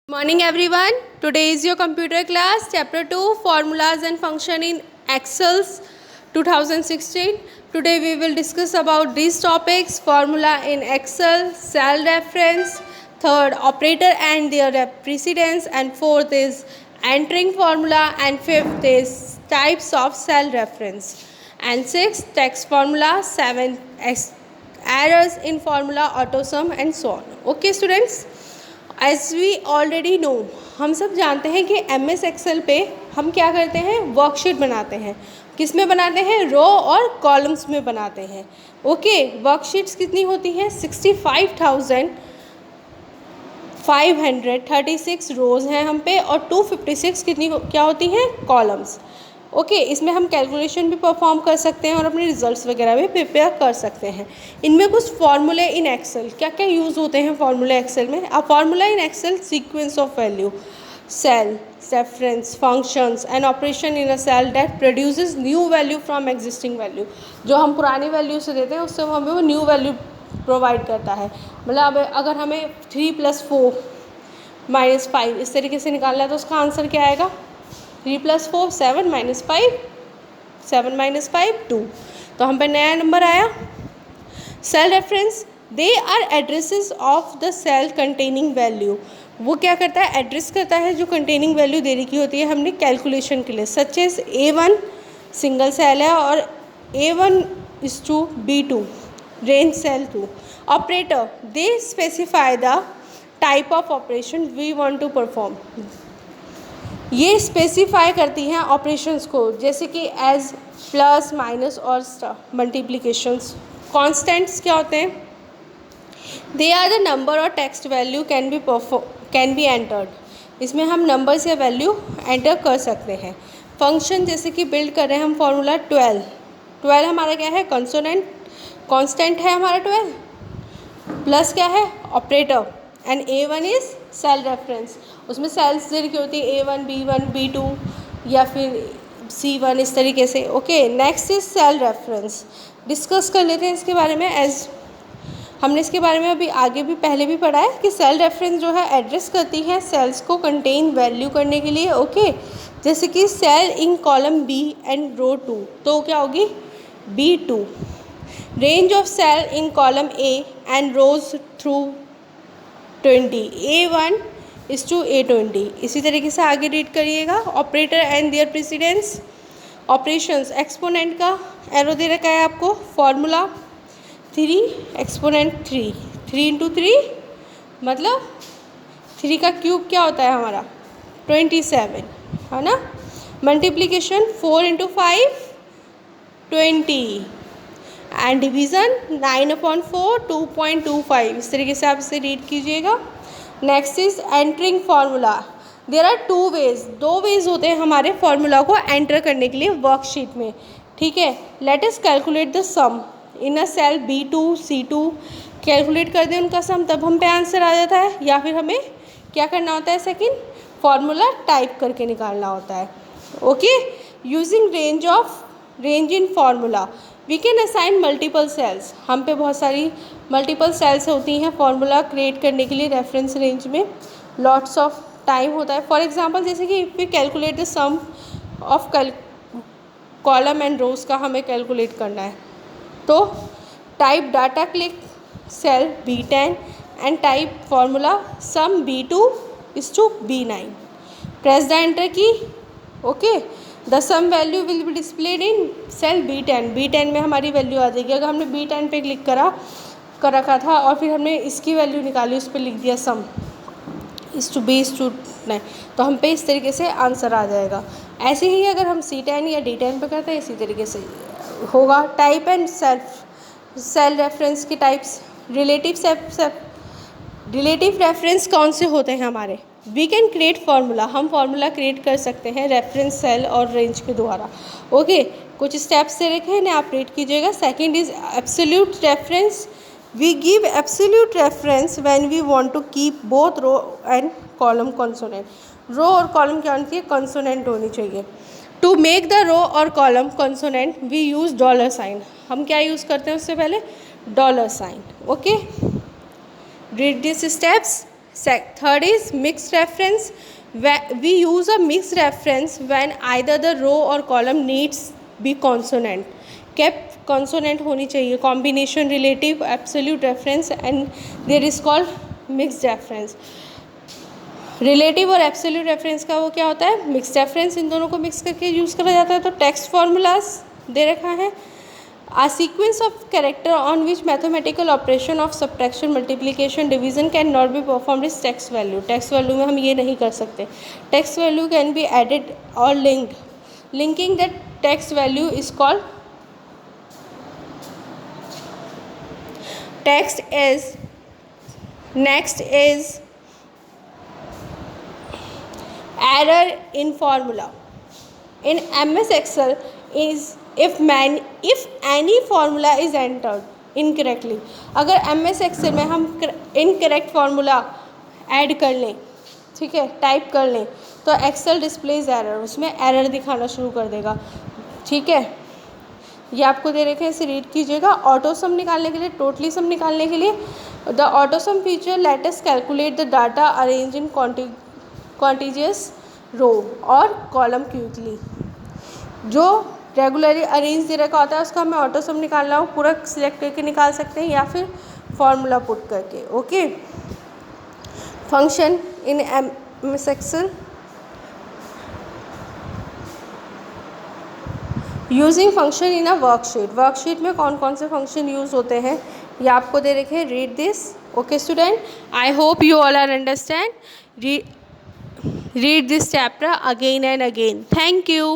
Morning everyone. Today is your computer class, chapter 2, formulas and function in Excel 2016. Today we will discuss about these topics: formula in Excel, cell reference, third operator and their precedence, and fourth is entering formula, and fifth is types of cell reference, and sixth text formula, seven errors in formula, autosum, and so on. Okay students, as we already know, हम सब जानते हैं कि M S Excel पे हम क्या करते हैं, वर्कशीट बनाते हैं. किस में बनाते हैं? रो और कॉलम्स में बनाते हैं. ओके, वर्कशीट्स कितनी होती हैं? 65,536 रोज़ हैं हम पे, और 256 कितनी क्या होती हैं? कॉलम्स. ओके, इसमें हम कैलकुलेशन भी परफॉर्म कर सकते हैं और अपने रिजल्ट्स वगैरह भी प्रिपेयर कर सकते हैं. इनमें कुछ फार्मूले इन एक्सेल, क्या क्या यूज़ होते हैं फार्मूले एक्सेल में? A formula in Excel, sequence of value, cell reference, functions and operation in a cell that produces new value from existing value. जो हम पुरानी वैल्यू से देते हैं उससे हमें वो न्यू वैल्यू प्रोवाइड करता है. मतलब अगर हमें 3 + 4 - 5 इस तरीके से निकालना है तो उसका आंसर क्या आएगा? 3 + 4 7 - 5 7 - 5 2. तो हम पे नया नंबर आया. Cell reference, they are addresses of the cell containing value. वो क्या करता है? एड्रेस करता है जो कंटेनिंग वैल्यू दे रखी होती है हमने कैलकुलेशन के लिए. Such as A1 single cell है और A1 = B2 range cell 2. Operator, they specify the type of operation we want to perform. ये स्पेसिफाई करती हैं ऑपरेशंस को, जैसे कि एज, प्लस, माइनस और मल्टीप्लिकेशंस. कॉन्स्टेंट्स क्या होते हैं? दे आर द नंबर और text value can be entered. इसमें हम नंबर्स या वैल्यू एंटर कर सकते हैं. फंक्शन, जैसे कि बिल्ड कर रहे हैं हम फॉर्मूला 12 हमारा क्या है? कंसोनेंट. कांस्टेंट है हमारा 12. प्लस क्या है? Operator. And A1 is cell reference. उसमें सेल्स दे रखी होती है A1 B1 B2 या फिर C1 इस तरीके से. Okay, next is cell reference. Discuss कर लेते हैं इसके बारे में. एज हमने इसके बारे में अभी आगे भी पहले भी पढ़ा है कि सेल रेफरेंस जो है एड्रेस करती है सेल्स को कंटेन वैल्यू करने के लिए. ओके, जैसे कि cell in column B and row 2, तो क्या होगी? B2. Range of cell in column A and rows through 20, A1 = A20. इसी तरीके से आगे रीड करिएगा. Operator and their precedence. Operations, exponent का एरो दे रखा है आपको. फॉर्मूला 3 एक्सपोनेंट 3 3 × 3 मतलब 3 का क्यूब क्या होता है हमारा? 27, है ना. Multiplication 4 × 5 20 and division 9/4 2.25. इस तरीके से आप इसे रीड कीजिएगा. Next is entering formula. There are 2 ways. 2 ways होते हैं हमारे फार्मूला को एंटर करने के लिए वर्कशीट में. ठीक है, let us calculate the sum in a cell B2 C2. Calculate कर दें उनका सम, तब हम पे आंसर आ जाता है. या फिर हमें क्या करना होता है? सेकेंड फार्मूला टाइप करके निकालना होता है. Okay, using range in formula we can assign multiple cells. हम पे बहुत सारी मल्टीपल सेल्स होती हैं फार्मूला क्रिएट करने के लिए. रेफरेंस रेंज में लॉट्स ऑफ टाइम होता है. फॉर एग्जांपल, जैसे कि if we calculate the sum of column and rows का हमें कैलकुलेट करना है, तो type data click cell B10 and type formula sum B2 = B9. Press the enter key. Okay, the sum value will be displayed in cell B10. B10 में हमारी value आ जाएगी. अगर हमने B10 पे क्लिक कर रखा था और फिर हमने इसकी वैल्यू निकाली, उस पर लिख दिया सम = B9, तो हम पे इस तरीके से आंसर आ जाएगा. ऐसे ही अगर हम C10 या D10 पे करते हैं, इसी तरीके से होगा. टाइप एंड सेल रेफरेंस के टाइप्स. रिलेटिव रेफरेंस कौन से होते हैं हमारे? We can create formula. हम फार्मूला क्रिएट कर सकते हैं रेफरेंस सेल और रेंज के द्वारा. ओके, कुछ स्टेप्स से रखे हैं, आप रीड कीजिएगा. Second is absolute reference. We give absolute reference when we want to keep both row and column consonant. Row और कॉलम क्या होनी चाहिए? कंसोनेंट होनी चाहिए. टू मेक द रो और कॉलम कंसोनेंट वी यूज़ $. हम क्या यूज़ करते हैं उससे पहले? $. Okay, read this steps. Third is mixed reference. We use a mixed reference when either the row or column needs be consonant. Kept consonant होनी चाहिए. Combination, relative, absolute reference, and there is called mixed reference. Relative और absolute reference का वो क्या होता है, mix reference. इन दोनों को मिक्स करके यूज़ करा जाता है. तो टेक्स्ट फार्मूलाज दे रखा है. A sequence of character on which mathematical operation of subtraction, multiplication, division can not be performed is text value. text value में हम ये नहीं कर सकते. text value can be added or linked. linking that text value is called text is. next is error in formula. In MS Excel is if any formula is entered incorrectly. अगर MS Excel में हम incorrect formula add कर लें, ठीक है, type कर लें, तो Excel displays error, उसमें एरर दिखाना शुरू कर देगा. ठीक है, ये आपको दे रखे हैं, इसे रीड कीजिएगा. ऑटो सम निकालने के लिए, टोटली सम निकालने के लिए, the auto sum feature let us calculate the data arrange in contiguous row और कॉलम क्विकली. जो रेगुलरली अरेंज दे रखा होता है उसका हमें ऑटो सम निकालना हो, पूरा सिलेक्ट करके निकाल सकते हैं या फिर फॉर्मूला पुट करके. Okay, function in MS Excel. Using function in a worksheet. Worksheet में कौन कौन से फंक्शन यूज़ होते हैं ये आपको दे रखे हैं. Read this. Okay student, I hope you all are understand. Read this chapter again and again. Thank you.